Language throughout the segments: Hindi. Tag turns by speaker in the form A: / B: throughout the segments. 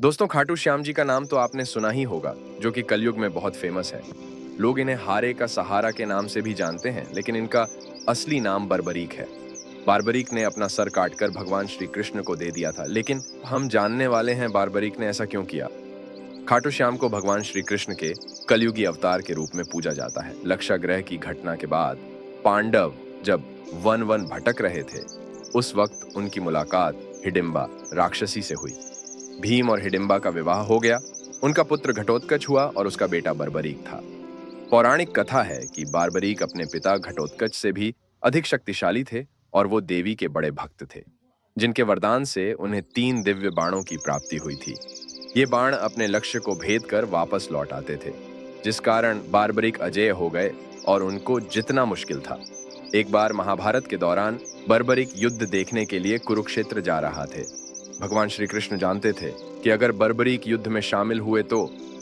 A: दोस्तों, खाटू श्याम जी का नाम तो आपने सुना ही होगा, जो कि कलयुग में बहुत फेमस है। लोग इन्हें हारे का सहारा के नाम से भी जानते हैं, लेकिन इनका असली नाम बर्बरीक है। बार्बरीक ने अपना सर काटकर भगवान श्री कृष्ण को दे दिया था, लेकिन हम जानने वाले हैं बार्बरीक ने ऐसा क्यों किया। खाटू श्याम को भगवान श्री कृष्ण के कलयुगी अवतार के रूप में पूजा जाता है। लक्षाग्रह की घटना के बाद पांडव जब वन वन भटक रहे थे, उस वक्त उनकी मुलाकात हिडिंबा राक्षसी से हुई। भीम और हिडिंबा का विवाह हो गया। उनका पुत्र घटोत्कच हुआ और उसका बेटा बर्बरीक था। पौराणिक कथा है कि बार्बरीक अपने पिता घटोत्कच से भी अधिक शक्तिशाली थे और वो देवी के बड़े भक्त थे, जिनके वरदान से उन्हें 3 दिव्य बाणों की प्राप्ति हुई थी। ये बाण अपने लक्ष्य को भेद कर वापस लौट आते थे, जिस कारण बार्बरीक अजेय हो गए और उनको जितना मुश्किल था। एक बार महाभारत के दौरान बर्बरीक युद्ध देखने के लिए कुरुक्षेत्र जा रहा थे। भगवान श्री कृष्ण जानते थे कि अगर बर्बरीक युद्ध में शामिल हुए तो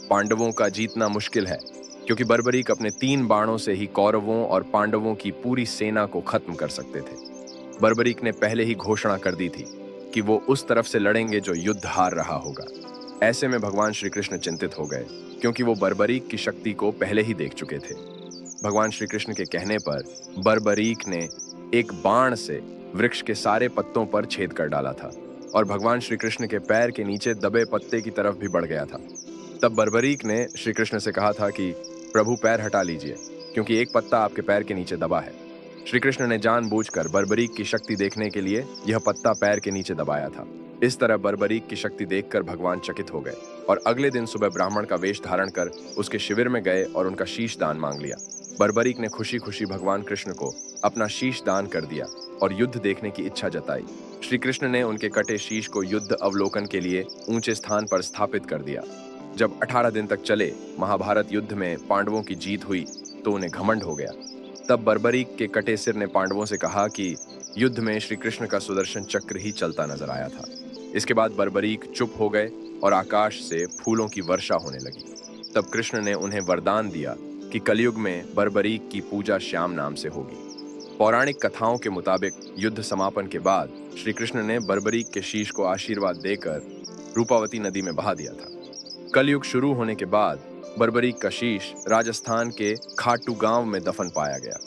A: पांडवों का जीतना मुश्किल है, क्योंकि बर्बरीक अपने 3 बाणों से ही कौरवों और पांडवों की पूरी सेना को खत्म कर सकते थे। बर्बरीक ने पहले ही घोषणा कर दी थी कि वो उस तरफ से लड़ेंगे जो युद्ध हार रहा होगा। ऐसे में भगवान श्री कृष्ण चिंतित हो गए, क्योंकि वो बर्बरीक की शक्ति को पहले ही देख चुके थे। भगवान श्री कृष्ण के कहने पर बर्बरीक ने एक बाण से वृक्ष के सारे पत्तों पर छेद कर डाला था और भगवान श्री कृष्ण के पैर के नीचे दबे पत्ते की तरफ भी बढ़ गया था। तब बर्बरीक ने श्री कृष्ण से कहा था कि प्रभु, पैर हटा लीजिए, क्योंकि एक पत्ता आपके पैर के नीचे दबा है। श्री कृष्ण ने जानबूझकर बर्बरीक की शक्ति देखने के लिए यह पत्ता पैर के नीचे दबाया था। इस तरह बर्बरीक की शक्ति देखकर भगवान चकित हो गए और अगले दिन सुबह ब्राह्मण का वेश धारण कर उसके शिविर में गए और उनका शीश दान मांग लिया। बर्बरीक ने खुशी खुशी भगवान कृष्ण को अपना शीश दान कर दिया और युद्ध देखने की इच्छा जताई। श्री कृष्ण ने उनके कटे शीश को युद्ध अवलोकन के लिए ऊंचे स्थान पर स्थापित कर दिया। जब 18 दिन तक चले महाभारत युद्ध में पांडवों की जीत हुई तो उन्हें घमंड हो गया। तब बर्बरीक के कटे सिर ने पांडवों से कहा कि युद्ध में श्री कृष्ण का सुदर्शन चक्र ही चलता नजर आया था। इसके बाद बर्बरीक चुप हो गए और आकाश से फूलों की वर्षा होने लगी। तब कृष्ण ने उन्हें वरदान दिया कि कलयुग में बर्बरीक की पूजा श्याम नाम से होगी। पौराणिक कथाओं के मुताबिक युद्ध समापन के बाद श्री कृष्ण ने बर्बरीक के शीश को आशीर्वाद देकर रूपावती नदी में बहा दिया था। कलयुग शुरू होने के बाद बर्बरीक का शीश राजस्थान के खाटू गांव में दफन पाया गया।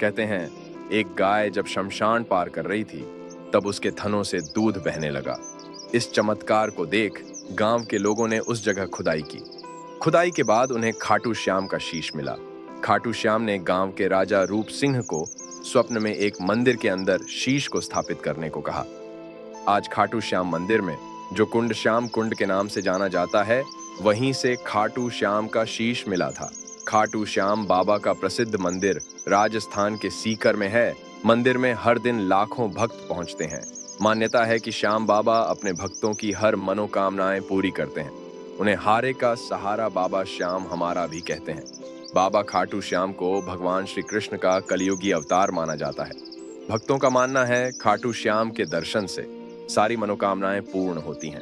A: कहते हैं, एक गाय जब शमशान पार कर रही थी तब उसके थनों से दूध बहने लगा। इस चमत्कार को देख गांव के लोगों ने उस जगह खुदाई की। खुदाई के बाद उन्हें खाटू श्याम का शीश मिला। खाटू श्याम ने गांव के राजा रूप सिंह को स्वप्न में एक मंदिर के अंदर शीश को स्थापित करने को कहा। आज खाटू श्याम मंदिर में, जो कुंड श्याम कुंड के नाम से जाना जाता है, वहीं से खाटू श्याम का शीश मिला था। खाटू श्याम बाबा का प्रसिद्ध मंदिर राजस्थान के सीकर में है। मंदिर में हर दिन लाखों भक्त पहुंचते हैं। मान्यता है कि श्याम बाबा अपने भक्तों की हर मनोकामनाएं पूरी करते हैं। उन्हें हारे का सहारा बाबा श्याम हमारा भी कहते हैं। बाबा खाटू श्याम को भगवान श्री कृष्ण का कलयुगी अवतार माना जाता है। भक्तों का मानना है खाटू श्याम के दर्शन से सारी मनोकामनाएं पूर्ण होती हैं।